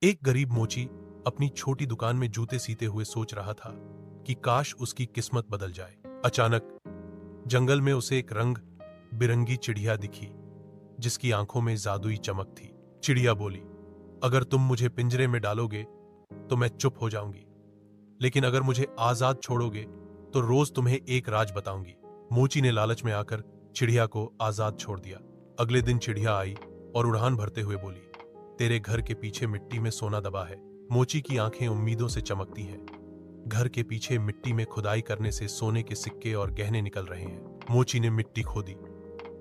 एक गरीब मोची अपनी छोटी दुकान में जूते सीते हुए सोच रहा था कि काश उसकी किस्मत बदल जाए। अचानक जंगल में उसे एक रंग बिरंगी चिड़िया दिखी, जिसकी आंखों में जादुई चमक थी। चिड़िया बोली, अगर तुम मुझे पिंजरे में डालोगे तो मैं चुप हो जाऊंगी, लेकिन अगर मुझे आजाद छोड़ोगे तो रोज तुम्हें एक राज बताऊंगी। मोची ने लालच में आकर चिड़िया को आजाद छोड़ दिया। अगले दिन चिड़िया आई और उड़ान भरते हुए बोली, तेरे घर के पीछे मिट्टी में सोना दबा है। मोची की आंखें उम्मीदों से चमकती हैं। घर के पीछे मिट्टी में खुदाई करने से सोने के सिक्के और गहने निकल रहे हैं। मोची ने मिट्टी खोदी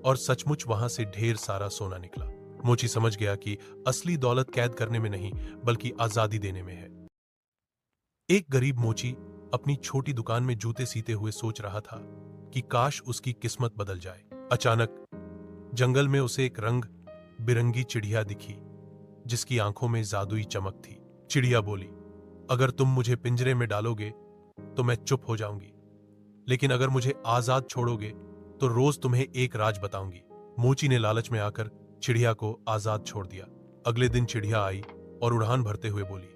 और सचमुच वहां से ढेर सारा सोना निकला। मोची समझ गया कि असली दौलत कैद करने में नहीं, बल्कि आजादी देने में है। एक गरीब मोची अपनी छोटी दुकान में जूते सीते हुए सोच रहा था कि काश उसकी किस्मत बदल जाए। अचानक जंगल में उसे एक रंग बिरंगी चिड़िया दिखी, जिसकी आंखों में जादुई चमक थी। चिड़िया बोली, अगर तुम मुझे पिंजरे में डालोगे तो मैं चुप हो जाऊंगी, लेकिन अगर मुझे आजाद छोड़ोगे तो रोज तुम्हें एक राज बताऊंगी। मोची ने लालच में आकर चिड़िया को आजाद छोड़ दिया। अगले दिन चिड़िया आई और उड़ान भरते हुए बोली,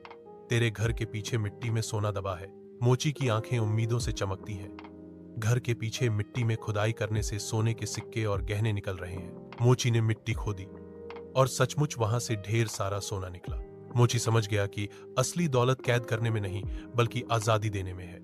तेरे घर के पीछे मिट्टी में सोना दबा है। मोची की आंखें उम्मीदों से चमकती हैं। घर के पीछे मिट्टी में खुदाई करने से सोने के सिक्के और गहने निकल रहे हैं। मोची ने मिट्टी खोदी और सचमुच वहां से ढेर सारा सोना निकला। मोची समझ गया कि असली दौलत कैद करने में नहीं, बल्कि आजादी देने में है।